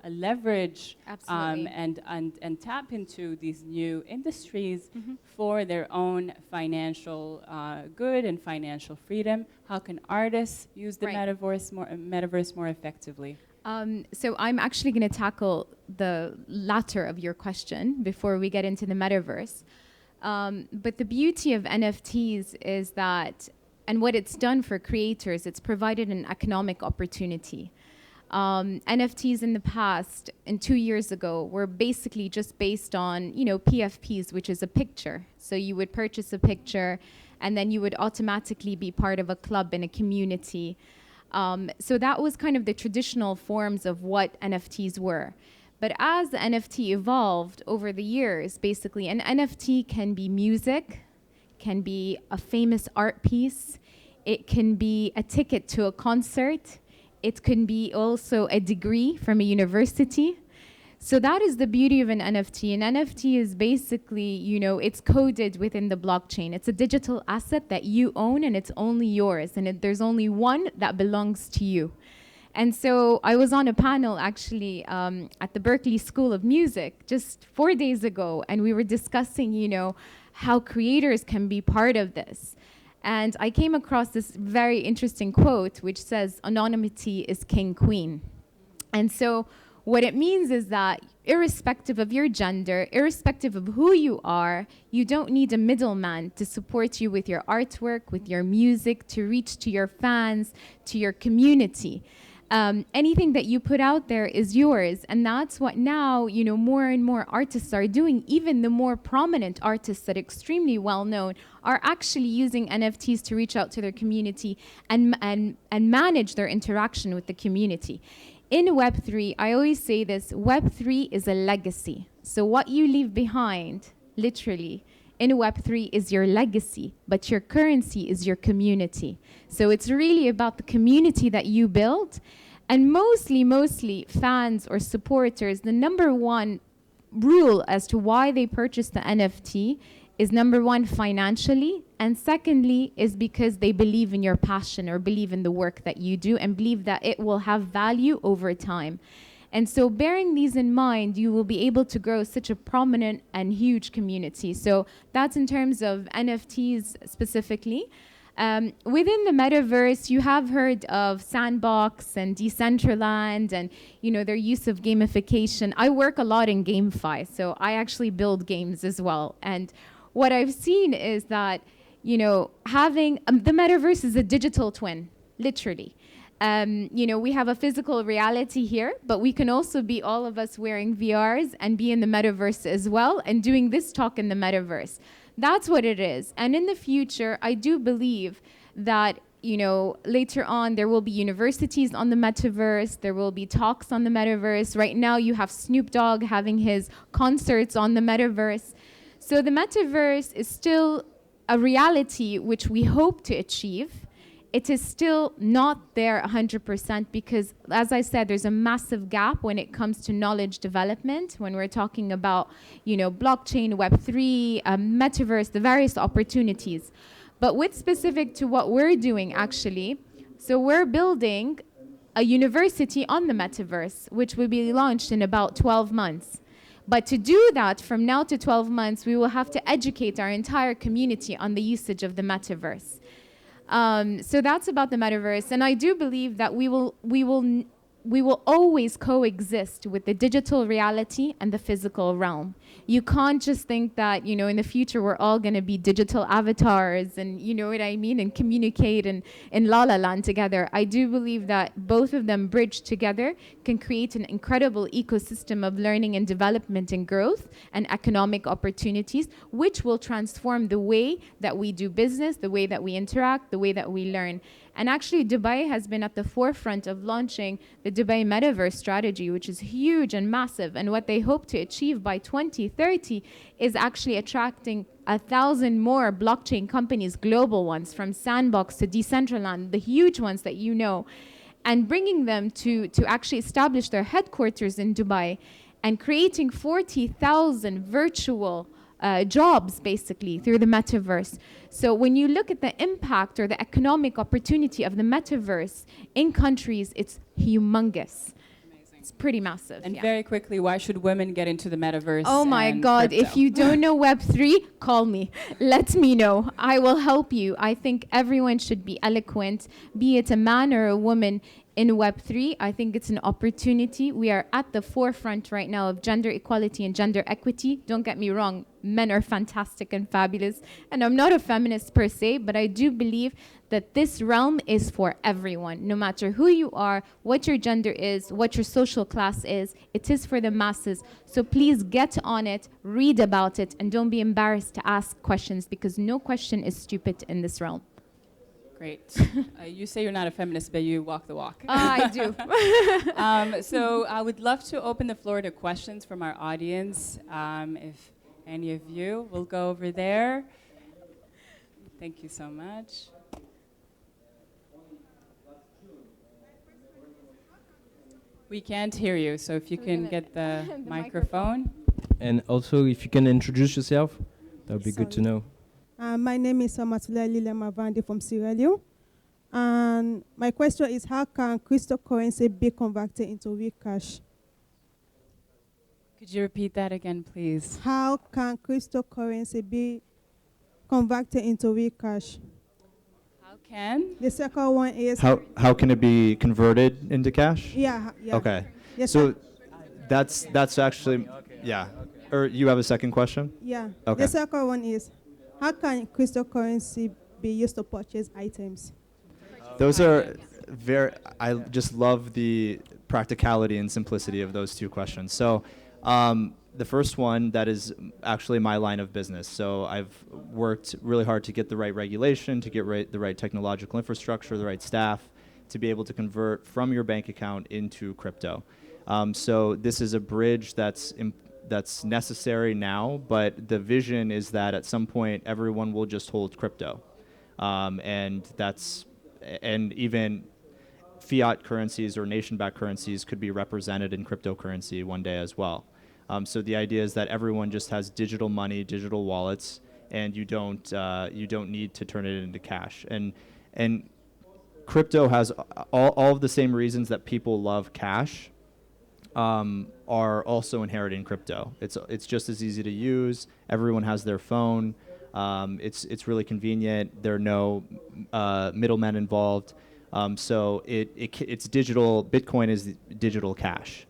leverage and tap into these new industries for their own financial good and financial freedom? How can artists use the metaverse more effectively? So I'm actually going to tackle the latter of your question before we get into the metaverse. But the beauty of NFTs is that, and what it's done for creators, it's provided an economic opportunity. NFTs in the past, and 2 years ago, were basically just based on, you know, PFPs, which is a picture. So you would purchase a picture, and then you would automatically be part of a club in a community. So that was kind of the traditional forms of what NFTs were. But as the NFT evolved over the years, basically, an NFT can be music, can be a famous art piece, it can be a ticket to a concert, it can be also a degree from a university. So that is the beauty of an NFT. An NFT is basically, you know, it's coded within the blockchain. It's a digital asset that you own, and it's only yours. And there's only one that belongs to you. And so I was on a panel actually at the Berkeley School of Music just 4 days ago, and we were discussing, you know, how creators can be part of this. And I came across this very interesting quote, which says, "Anonymity is king, queen." And so what it means is that irrespective of your gender, irrespective of who you are, you don't need a middleman to support you with your artwork, with your music, to reach to your fans, to your community. Anything that you put out there is yours, and that's what now, you know, more and more artists are doing. Even the more prominent artists that are extremely well known are actually using NFTs to reach out to their community and manage their interaction with the community. In Web3, I always say this, Web3 is a legacy. So what you leave behind, literally, in Web3 is your legacy, but your currency is your community. So it's really about the community that you build. And mostly fans or supporters, the number one rule as to why they purchase the NFT is, number one, financially, and secondly is because they believe in your passion or believe in the work that you do and believe that it will have value over time. And so bearing these in mind, you will be able to grow such a prominent and huge community. So that's in terms of NFTs specifically. Within the metaverse, you have heard of Sandbox and Decentraland and, you know, their use of gamification. I work a lot in GameFi, so I actually build games as well. And what I've seen is that, you know, having the metaverse is a digital twin, literally. You know, we have a physical reality here, but we can also be all of us wearing VRs and be in the metaverse as well and doing this talk in the metaverse. That's what it is. And in the future, I do believe that, you know, later on there will be universities on the metaverse, there will be talks on the metaverse. Right now you have Snoop Dogg having his concerts on the metaverse. So the metaverse is still a reality which we hope to achieve. It is still not there 100% because, as I said, there's a massive gap when it comes to knowledge development, when we're talking about, you know, blockchain, Web3, metaverse, the various opportunities. But with specific to what we're doing, actually, so we're building a university on the metaverse, which will be launched in about 12 months. But to do that, from now to 12 months, we will have to educate our entire community on the usage of the metaverse. So that's about the metaverse, and I do believe that we will always coexist with the digital reality and the physical realm. You can't just think that, you know, in the future we're all going to be digital avatars and, you know what I mean, and communicate in La La Land together. I do believe that both of them bridged together can create an incredible ecosystem of learning and development and growth and economic opportunities, which will transform the way that we do business, the way that we interact, the way that we learn. And actually, Dubai has been at the forefront of launching the Dubai Metaverse strategy, which is huge and massive. And what they hope to achieve by 2030 is actually attracting 1,000 more blockchain companies, global ones, from Sandbox to Decentraland, the huge ones that you know, and bringing them to actually establish their headquarters in Dubai and creating 40,000 virtual jobs basically through the metaverse. So when you look at the impact or the economic opportunity of the metaverse in countries, it's humongous. Amazing. It's pretty massive. And very quickly, why should women get into the metaverse? Oh my God, crypto? if you don't know Web3, call me. Let me know. I will help you. I think everyone should be eloquent, be it a man or a woman. In Web3, I think it's an opportunity. We are at the forefront right now of gender equality and gender equity. Don't get me wrong, men are fantastic and fabulous. And I'm not a feminist per se, but I do believe that this realm is for everyone, no matter who you are, what your gender is, what your social class is. It is for the masses. So please get on it, read about it, and don't be embarrassed to ask questions because no question is stupid in this realm. Great. You say you're not a feminist, but you walk the walk. I do. So I would love to open the floor to questions from our audience. If any of you will go over there. Thank you so much. We can't hear you, so if you can get the microphone. And also, if you can introduce yourself, that would be good to know. My name is Samatullah Lilema Vande from Sierra Leone. And my question is, how can cryptocurrency be converted into real cash? Could you repeat that again, please? How can cryptocurrency be converted into real cash? How can? The second one is... How can it be converted into cash? Yeah. Okay. Yes, So that's actually, yeah. Or you have a second question? Yeah. Okay. The second one is, how can cryptocurrency be used to purchase items? Those are I just love the practicality and simplicity of those two questions. So the first one, that is actually my line of business. So I've worked really hard to get the right regulation, to get the right technological infrastructure, the right staff, to be able to convert from your bank account into crypto. So this is a bridge that's necessary now, but the vision is that at some point everyone will just hold crypto, and even fiat currencies or nation-backed currencies could be represented in cryptocurrency one day as well. So the idea is that everyone just has digital money, digital wallets, and you don't need to turn it into cash. And crypto has all of the same reasons that people love cash. are also inheriting crypto. It's just as easy to use. Everyone has their phone. It's really convenient. There are no middlemen involved. So it's digital. Bitcoin is digital cash.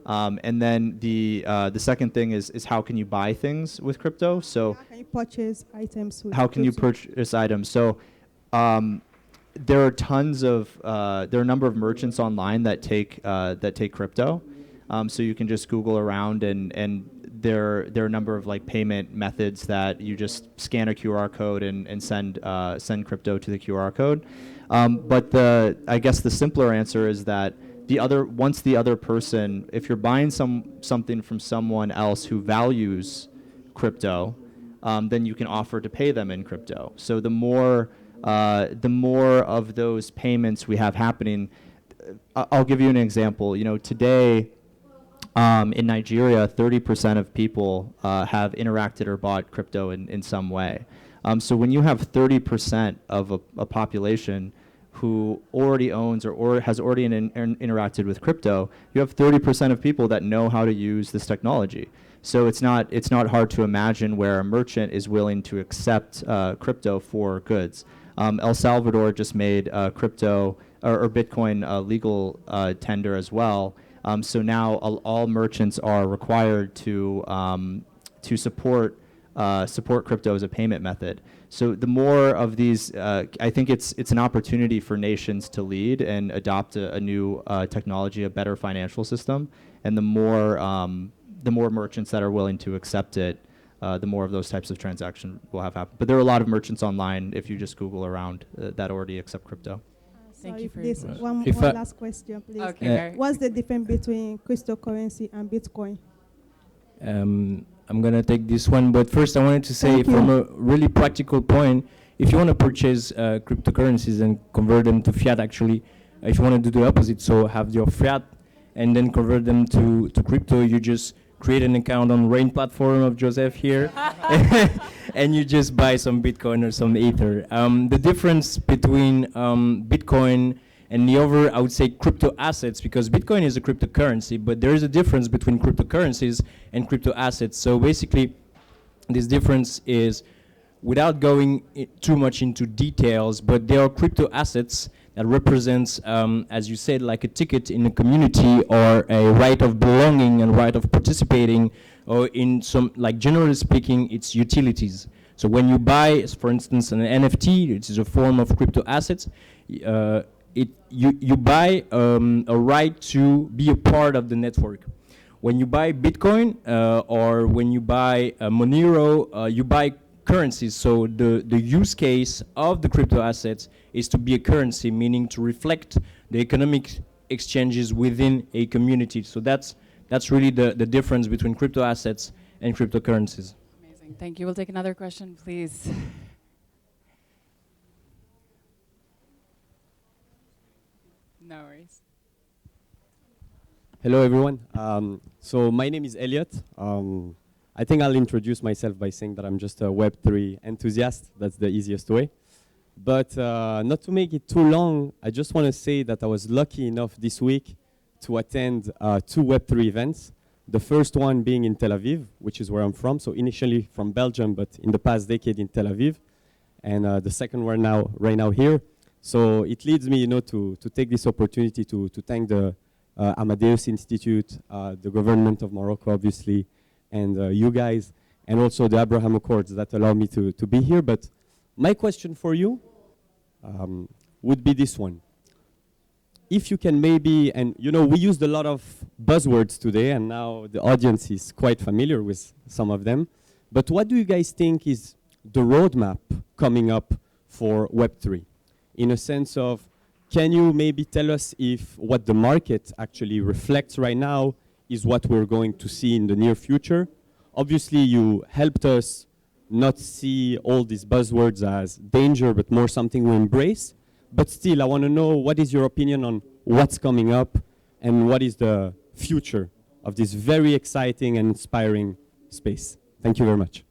And then the second thing is how can you buy things with crypto? So How can you purchase items with how can you crypto? purchase items? So there are there are a number of merchants online that take crypto. So you can just Google around and there are a number of like payment methods that you just scan a QR code and send crypto to the QR code. But I guess the simpler answer is that once the other person, if you're buying something from someone else who values crypto, then you can offer to pay them in crypto. So the more of those payments we have happening, I'll give you an example. Today in Nigeria, 30% of people have interacted or bought crypto in some way. So when you have 30% of a population who already owns or has already interacted with crypto, you have 30% of people that know how to use this technology. So it's not hard to imagine where a merchant is willing to accept crypto for goods. El Salvador just made crypto or Bitcoin legal tender as well. So now all merchants are required to support crypto as a payment method. So the more of these, I think it's an opportunity for nations to lead and adopt a new technology, a better financial system, and the more merchants that are willing to accept it, the more of those types of transactions will have happen. But there are a lot of merchants online, if you just Google around, that already accept crypto. Thank Sorry, you for please, your one If last question, please. Okay, very- What's the difference between cryptocurrency and Bitcoin? I'm going to take this one, but first I wanted to say Thank you. from a really practical point, if you want to purchase cryptocurrencies and convert them to fiat, actually, if you want to do the opposite, so have your fiat and then convert them to crypto, you just create an account on Rain platform of Joseph here, and you just buy some Bitcoin or some Ether. The difference between Bitcoin and the other, I would say, crypto assets, because Bitcoin is a cryptocurrency, but there is a difference between cryptocurrencies and crypto assets. So basically, this difference is, without going too much into details, but there are crypto assets that represents, as you said, like a ticket in a community or a right of belonging and right of participating, or in some, like generally speaking, it's utilities. So when you buy, for instance, an NFT, which is a form of crypto assets, you buy a right to be a part of the network. When you buy Bitcoin or when you buy Monero, you buy currencies. So the use case of the crypto assets is to be a currency, meaning to reflect the economic exchanges within a community. So that's really the difference between crypto assets and cryptocurrencies. Amazing. Thank you. We'll take another question, please. No worries. Hello, everyone. So my name is Elliot. I think I'll introduce myself by saying that I'm just a Web3 enthusiast. That's the easiest way. But not to make it too long, I just want to say that I was lucky enough this week to attend 2 Web3 events. The first one being in Tel Aviv, which is where I'm from. So initially from Belgium, but in the past decade in Tel Aviv. And the second one right now here. So it leads me, to take this opportunity to thank the Amadeus Institute, the government of Morocco, obviously, and you guys, and also the Abraham Accords that allow me to be here. But my question for you would be this one. If you can maybe, and we used a lot of buzzwords today, and now the audience is quite familiar with some of them, but what do you guys think is the roadmap coming up for Web3? In a sense of, can you maybe tell us if what the market actually reflects right now is what we're going to see in the near future? Obviously, you helped us not see all these buzzwords as danger, but more something we embrace. But still, I want to know, what is your opinion on what's coming up and what is the future of this very exciting and inspiring space? Thank you very much.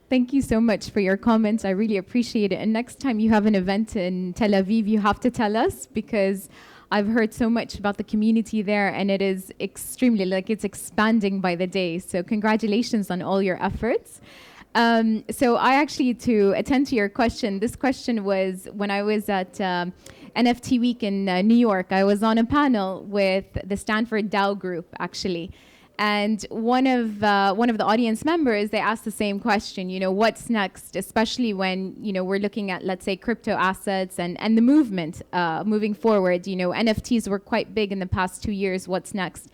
Thank you so much for your comments. I really appreciate it. And next time you have an event in Tel Aviv, you have to tell us, because I've heard so much about the community there, and it is extremely, like, it's expanding by the day. So congratulations on all your efforts. So I actually, to attend to your question, this question was when I was at NFT Week in New York. I was on a panel with the Stanford DAO group, actually. And one of the audience members, they asked the same question, you know, what's next, especially when, you know, we're looking at, let's say, crypto assets and the movement moving forward. You know, NFTs were quite big in the past 2 years. What's next?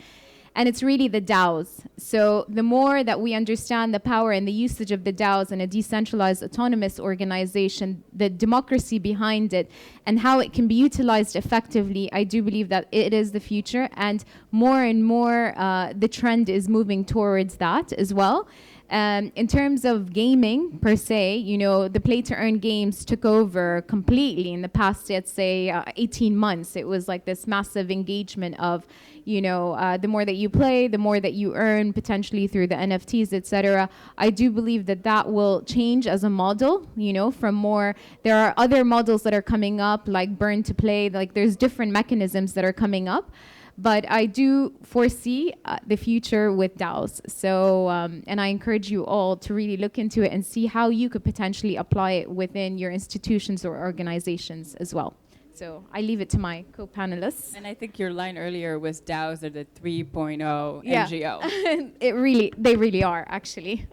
And it's really the DAOs. So the more that we understand the power and the usage of the DAOs in a decentralized autonomous organization, the democracy behind it, and how it can be utilized effectively, I do believe that it is the future. And more the trend is moving towards that as well. In terms of gaming per se, you know, the play-to-earn games took over completely in the past, let's say, 18 months. It was like this massive engagement of, you know, the more that you play, the more that you earn potentially through the NFTs, etc. I do believe that that will change as a model, you know, from more, there are other models that are coming up, like burn to play, like there's different mechanisms that are coming up. But I do foresee the future with DAOs. So, and I encourage you all to really look into it and see how you could potentially apply it within your institutions or organizations as well. So I leave it to my co-panelists. And I think your line earlier was DAOs are the 3.0 Yeah. NGO. They really are, actually.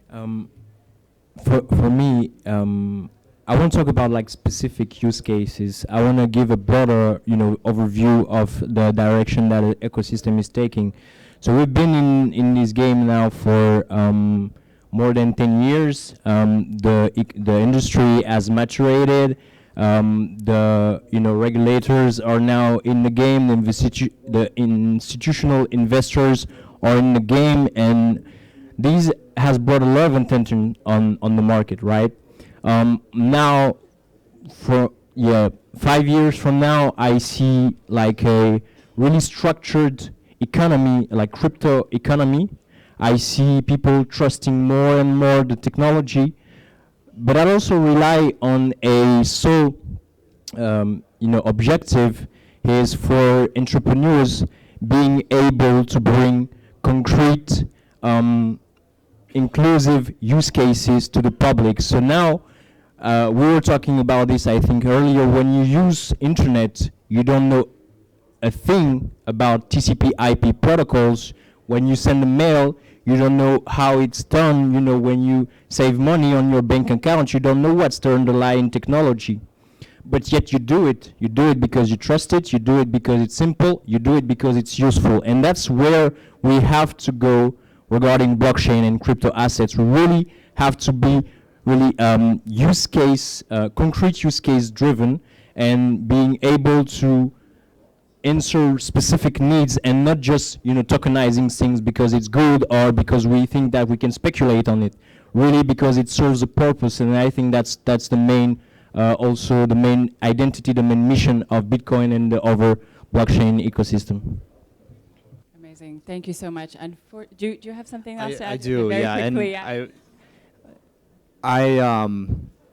For me, I won't talk about like specific use cases. I want to give a broader, you know, overview of the direction that the ecosystem is taking. So we've been in this game now for more than 10 years. The industry has maturated. The regulators are now in the game. The institutional investors are in the game, and this has brought a lot of attention on the market, right? Now, for 5 years from now, I see like a really structured economy, like crypto economy. I see people trusting more and more the technology, but I also rely on a sole, objective is for entrepreneurs being able to bring concrete, inclusive use cases to the public. So now, we were talking about this, I think, earlier. When you use internet, you don't know a thing about TCP/IP protocols. When you send a mail, you don't know how it's done. You know, when you save money on your bank account, you don't know what's the underlying technology. But yet you do it. You do it because you trust it. You do it because it's simple. You do it because it's useful. And that's where we have to go regarding blockchain and crypto assets. We really have to be really use case, concrete use case driven, and being able to answer specific needs and not just tokenizing things because it's good or because we think that we can speculate on it. Really because it serves a purpose, and I think that's the main, also the main identity, the main mission of Bitcoin and the other blockchain ecosystem. Amazing, thank you so much. And do you have something else to add? I do, very yeah. quickly,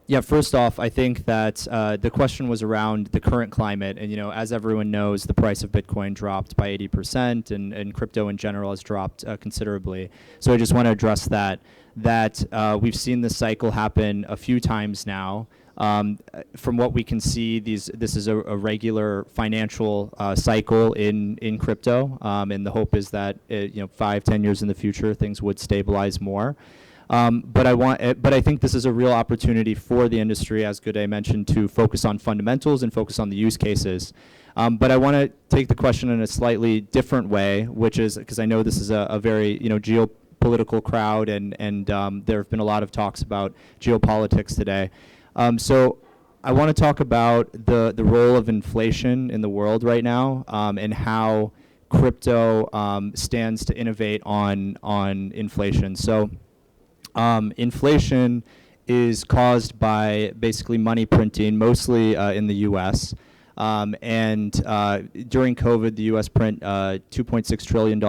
And first off, I think that the question was around the current climate, and as everyone knows, the price of Bitcoin dropped by 80%, and crypto in general has dropped considerably. So I just want to address that we've seen this cycle happen a few times now. From what we can see, this is a regular financial cycle in crypto, and the hope is that 5-10 years in the future things would stabilize more. But I think this is a real opportunity for the industry, as Goudet mentioned, to focus on fundamentals and focus on the use cases. But I want to take the question in a slightly different way, which is because I know this is a very geopolitical crowd, and there have been a lot of talks about geopolitics today. So I want to talk about the role of inflation in the world right now, and how crypto stands to innovate on inflation. So. Inflation is caused by basically money printing, mostly in the U.S. And during COVID, the U.S. print $2.6 trillion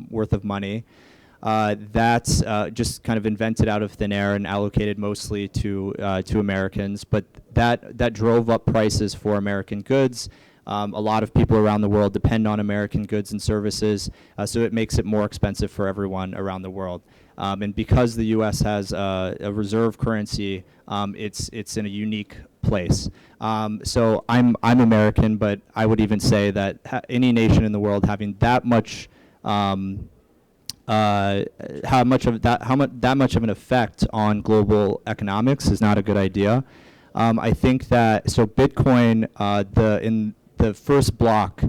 worth of money. That's just kind of invented out of thin air and allocated mostly to Americans. But that drove up prices for American goods. A lot of people around the world depend on American goods and services, so it makes it more expensive for everyone around the world. And because the U.S. has a reserve currency, it's in a unique place. So I'm American, but I would even say that any nation in the world having that much that much of an effect on global economics is not a good idea. I think that Bitcoin, in the first block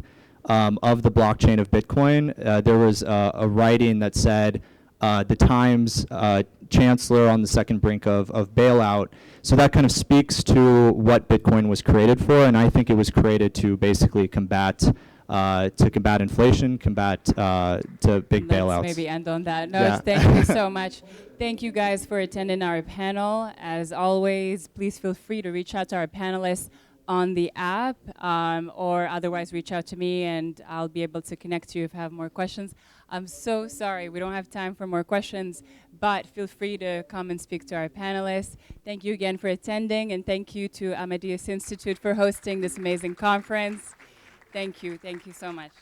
of the blockchain of Bitcoin, there was a writing that said the Times chancellor on the second brink of bailout. So that kind of speaks to what Bitcoin was created for, and I think it was created to basically combat inflation, to big bailouts. Let's maybe end on that note. Yeah. Thank you so much. Thank you guys for attending our panel. As always, please feel free to reach out to our panelists on the app, or otherwise reach out to me and I'll be able to connect you if you have more questions. I'm so sorry, we don't have time for more questions, but feel free to come and speak to our panelists. Thank you again for attending, and thank you to Amadeus Institute for hosting this amazing conference. Thank you so much.